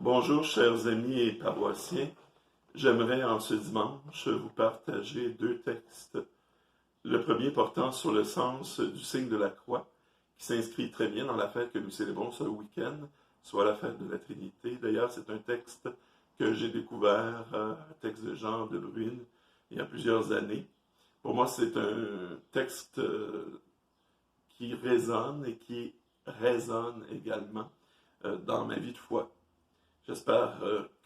Bonjour chers amis et paroissiens, j'aimerais en ce dimanche vous partager deux textes. Le premier portant sur le sens du signe de la croix, qui s'inscrit très bien dans la fête que nous célébrons ce week-end, soit la fête de la Trinité. D'ailleurs, c'est un texte que j'ai découvert, un texte de Jean de Bruyne, il y a plusieurs années. Pour moi, c'est un texte qui résonne et qui résonne également dans ma vie de foi. J'espère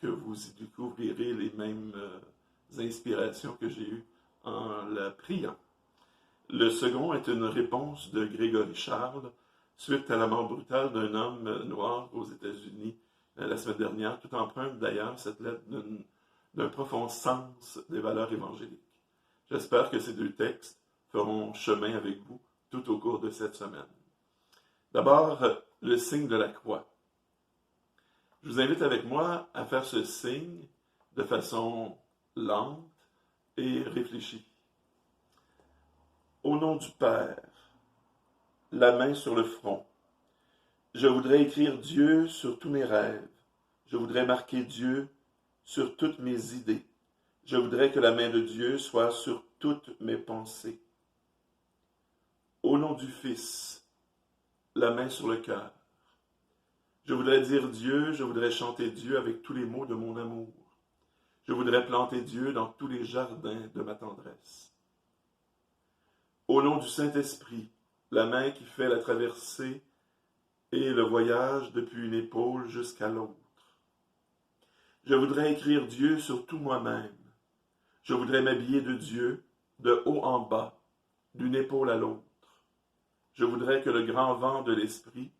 que vous y découvrirez les mêmes inspirations que j'ai eues en la priant. Le second est une réponse de Grégory Charles suite à la mort brutale d'un homme noir aux États-Unis la semaine dernière, tout empreinte d'ailleurs cette lettre d'un profond sens des valeurs évangéliques. J'espère que ces deux textes feront chemin avec vous tout au cours de cette semaine. D'abord, le signe de la croix. Je vous invite avec moi à faire ce signe de façon lente et réfléchie. Au nom du Père, la main sur le front, je voudrais écrire Dieu sur tous mes rêves. Je voudrais marquer Dieu sur toutes mes idées. Je voudrais que la main de Dieu soit sur toutes mes pensées. Au nom du Fils, la main sur le cœur. Je voudrais dire Dieu, je voudrais chanter Dieu avec tous les mots de mon amour. Je voudrais planter Dieu dans tous les jardins de ma tendresse. Au nom du Saint-Esprit, la main qui fait la traversée et le voyage depuis une épaule jusqu'à l'autre. Je voudrais écrire Dieu sur tout moi-même. Je voudrais m'habiller de Dieu, de haut en bas, d'une épaule à l'autre. Je voudrais que le grand vent de l'Esprit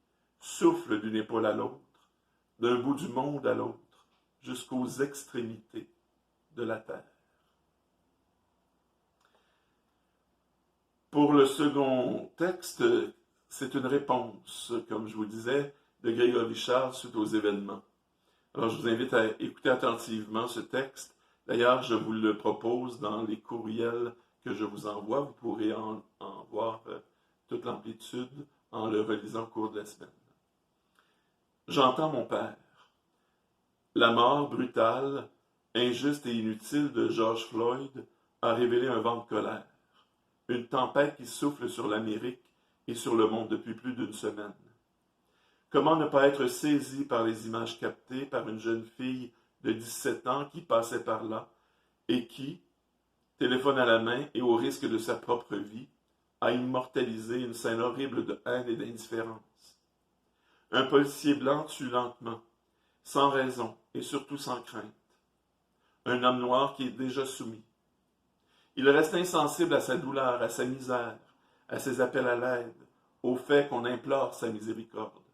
souffle d'une épaule à l'autre, d'un bout du monde à l'autre, jusqu'aux extrémités de la terre. Pour le second texte, c'est une réponse, comme je vous disais, de Grégory Charles suite aux événements. Alors, je vous invite à écouter attentivement ce texte. D'ailleurs, je vous le propose dans les courriels que je vous envoie. Vous pourrez en voir toute l'amplitude en le relisant au cours de la semaine. J'entends mon père. La mort brutale, injuste et inutile de George Floyd a révélé un vent de colère. Une tempête qui souffle sur l'Amérique et sur le monde depuis plus d'une semaine. Comment ne pas être saisi par les images captées par une jeune fille de 17 ans qui passait par là et qui, téléphone à la main et au risque de sa propre vie, a immortalisé une scène horrible de haine et d'indifférence. Un policier blanc tue lentement, sans raison et surtout sans crainte. Un homme noir qui est déjà soumis. Il reste insensible à sa douleur, à sa misère, à ses appels à l'aide, au fait qu'on implore sa miséricorde.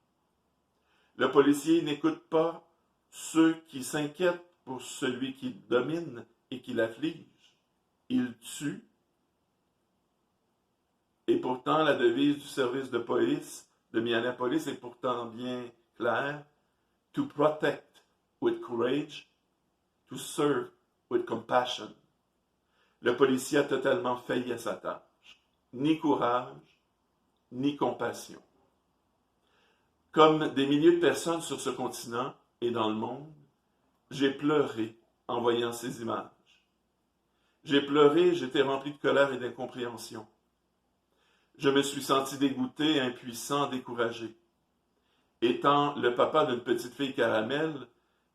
Le policier n'écoute pas ceux qui s'inquiètent pour celui qui domine et qui l'afflige. Il tue. Et pourtant, la devise du service de police de Minneapolis est pourtant bien claire. To protect with courage, to serve with compassion. Le policier a totalement failli à sa tâche. Ni courage, ni compassion. Comme des milliers de personnes sur ce continent et dans le monde, j'ai pleuré en voyant ces images. J'ai pleuré, j'étais rempli de colère et d'incompréhension. Je me suis senti dégoûté, impuissant, découragé. Étant le papa d'une petite fille caramel,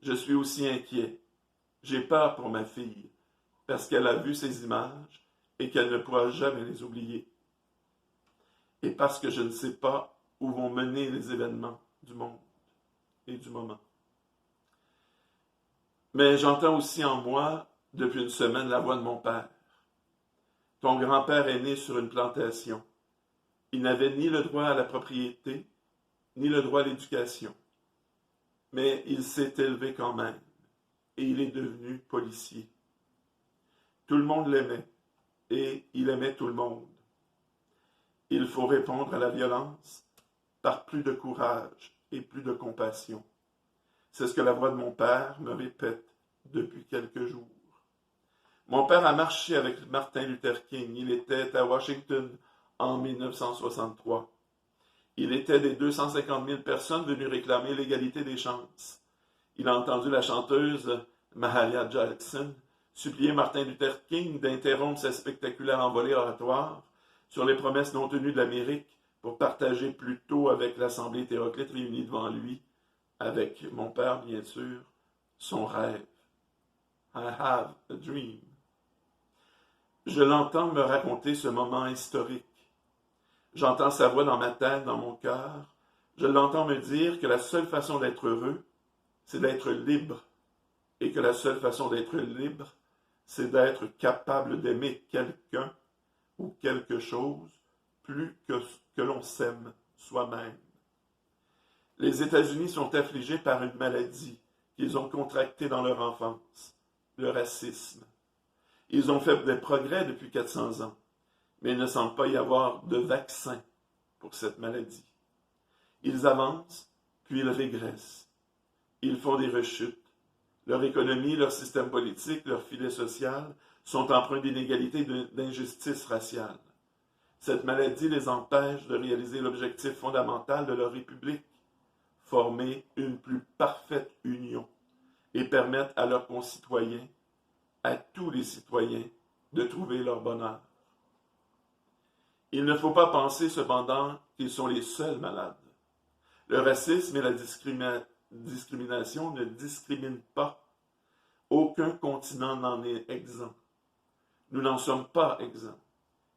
je suis aussi inquiet. J'ai peur pour ma fille, parce qu'elle a vu ces images et qu'elle ne pourra jamais les oublier. Et parce que je ne sais pas où vont mener les événements du monde et du moment. Mais j'entends aussi en moi, depuis une semaine, la voix de mon père. Ton grand-père est né sur une plantation. Il n'avait ni le droit à la propriété, ni le droit à l'éducation. Mais il s'est élevé quand même, et il est devenu policier. Tout le monde l'aimait, et il aimait tout le monde. Il faut répondre à la violence par plus de courage et plus de compassion. C'est ce que la voix de mon père me répète depuis quelques jours. Mon père a marché avec Martin Luther King. Il était à Washington en 1963. Il était des 250 000 personnes venues réclamer l'égalité des chances. il a entendu la chanteuse Mahalia Jackson supplier Martin Luther King d'interrompre sa spectaculaire envolée oratoire sur les promesses non tenues de l'Amérique pour partager plus tôt avec l'Assemblée hétéroclite réunie devant lui, avec mon père bien sûr, son rêve. I have a dream. Je l'entends me raconter ce moment historique. J'entends sa voix dans ma tête, dans mon cœur. Je l'entends me dire que la seule façon d'être heureux, c'est d'être libre. Et que la seule façon d'être libre, c'est d'être capable d'aimer quelqu'un ou quelque chose plus que l'on s'aime soi-même. Les États-Unis sont affligés par une maladie qu'ils ont contractée dans leur enfance, le racisme. Ils ont fait des progrès depuis 400 ans, mais il ne semble pas y avoir de vaccin pour cette maladie. Ils avancent, puis ils régressent. Ils font des rechutes. Leur économie, leur système politique, leur filet social sont empreints d'inégalités et d'injustice raciale. Cette maladie les empêche de réaliser l'objectif fondamental de leur République, former une plus parfaite union et permettre à leurs concitoyens, à tous les citoyens, de trouver leur bonheur. Il ne faut pas penser cependant qu'ils sont les seuls malades. Le racisme et la discrimination ne discriminent pas. Aucun continent n'en est exempt. Nous n'en sommes pas exempts.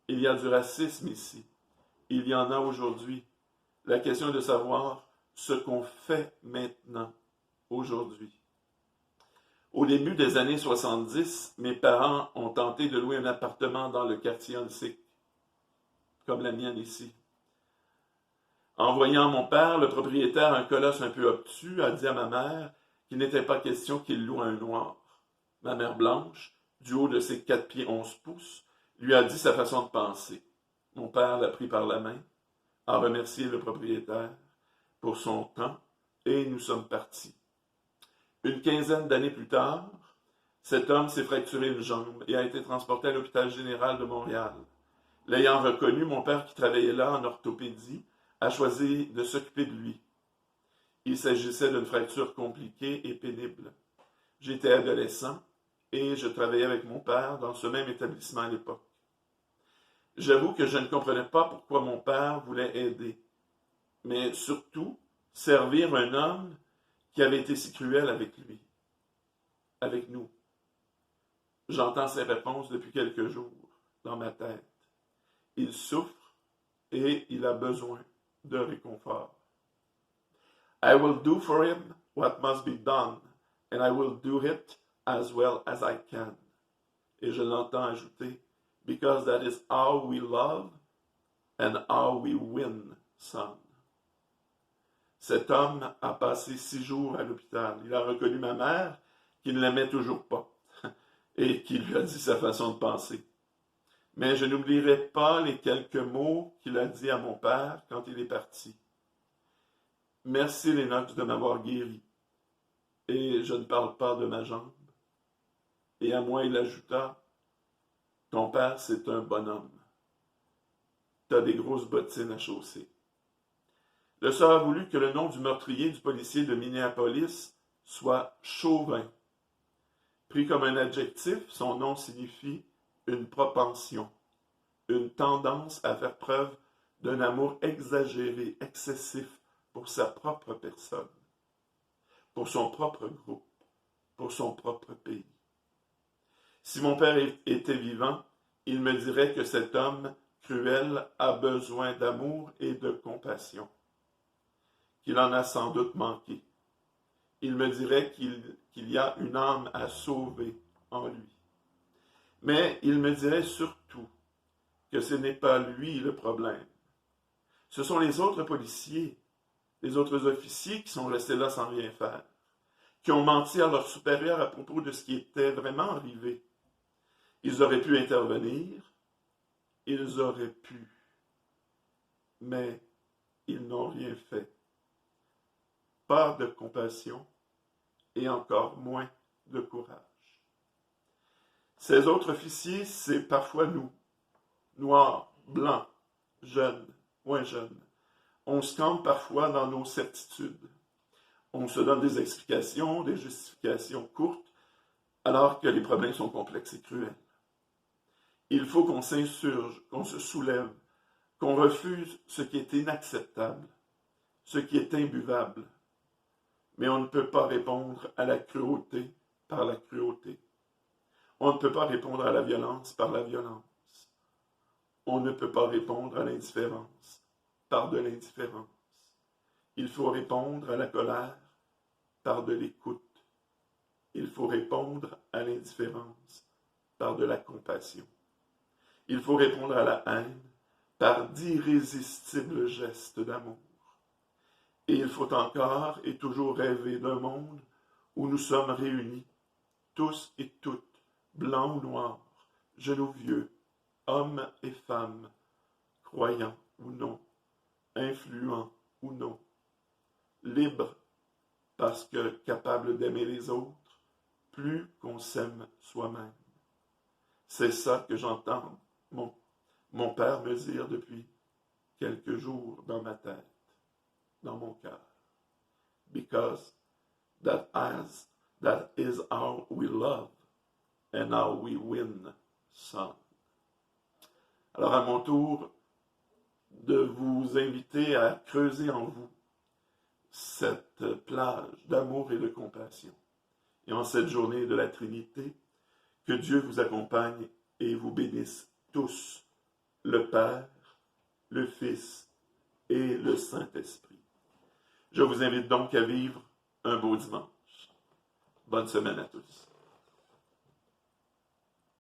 Il y a du racisme ici. Il y en a aujourd'hui. La question est de savoir ce qu'on fait maintenant, aujourd'hui. Au début des années 70, mes parents ont tenté de louer un appartement dans le quartier antique, comme la mienne ici. En voyant mon père, le propriétaire, un colosse un peu obtus, a dit à ma mère qu'il n'était pas question qu'il loue un noir. Ma mère blanche, du haut de ses 4 pieds 11 pouces, lui a dit sa façon de penser. Mon père l'a pris par la main, a remercié le propriétaire pour son temps, et nous sommes partis. Une quinzaine d'années plus tard, cet homme s'est fracturé une jambe et a été transporté à l'hôpital général de Montréal. L'ayant reconnu, mon père qui travaillait là en orthopédie a choisi de s'occuper de lui. Il s'agissait d'une fracture compliquée et pénible. J'étais adolescent et je travaillais avec mon père dans ce même établissement à l'époque. J'avoue que je ne comprenais pas pourquoi mon père voulait aider, mais surtout servir un homme qui avait été si cruel avec lui, avec nous. J'entends ses réponses depuis quelques jours dans ma tête. Il souffre et il a besoin de réconfort. I will do for him what must be done, and I will do it as well as I can. Et je l'entends ajouter, because that is how we love and how we win, son. Cet homme a passé 6 jours à l'hôpital. Il a reconnu ma mère, qui ne l'aimait toujours pas, et qui lui a dit sa façon de penser. Mais je n'oublierai pas les quelques mots qu'il a dit à mon père quand il est parti. Merci Lennox de m'avoir guéri. Et je ne parle pas de ma jambe. Et à moi il ajouta, ton père c'est un bonhomme. T'as des grosses bottines à chausser. Le sort a voulu que le nom du meurtrier du policier de Minneapolis soit Chauvin. Pris comme un adjectif, son nom signifie une propension, une tendance à faire preuve d'un amour exagéré, excessif pour sa propre personne, pour son propre groupe, pour son propre pays. Si mon père était vivant, il me dirait que cet homme cruel a besoin d'amour et de compassion, qu'il en a sans doute manqué. Il me dirait qu'il y a une âme à sauver en lui. Mais il me dirait surtout que ce n'est pas lui le problème. Ce sont les autres policiers, les autres officiers qui sont restés là sans rien faire, qui ont menti à leurs supérieurs à propos de ce qui était vraiment arrivé. Ils auraient pu intervenir, ils auraient pu, mais ils n'ont rien fait. Pas de compassion et encore moins de courage. Ces autres officiers, c'est parfois nous, noirs, blancs, jeunes, moins jeunes. On se campe parfois dans nos certitudes. On se donne des explications, des justifications courtes, alors que les problèmes sont complexes et cruels. Il faut qu'on s'insurge, qu'on se soulève, qu'on refuse ce qui est inacceptable, ce qui est imbuvable. Mais on ne peut pas répondre à la cruauté par la cruauté. On ne peut pas répondre à la violence par la violence. On ne peut pas répondre à l'indifférence par de l'indifférence. Il faut répondre à la colère par de l'écoute. Il faut répondre à l'indifférence par de la compassion. Il faut répondre à la haine par d'irrésistibles gestes d'amour. Et il faut encore et toujours rêver d'un monde où nous sommes réunis, tous et toutes, blancs ou noirs, jeunes ou vieux, hommes et femmes, croyants ou non, influents ou non, libres parce que capables d'aimer les autres plus qu'on s'aime soi-même. C'est ça que j'entends mon père me dire depuis quelques jours dans ma tête, dans mon cœur. Because that is how we love and how we win, son. Alors à mon tour de vous inviter à creuser en vous cette plage d'amour et de compassion. Et en cette journée de la Trinité, que Dieu vous accompagne et vous bénisse tous, le Père, le Fils et le Saint-Esprit. Je vous invite donc à vivre un beau dimanche. Bonne semaine à tous.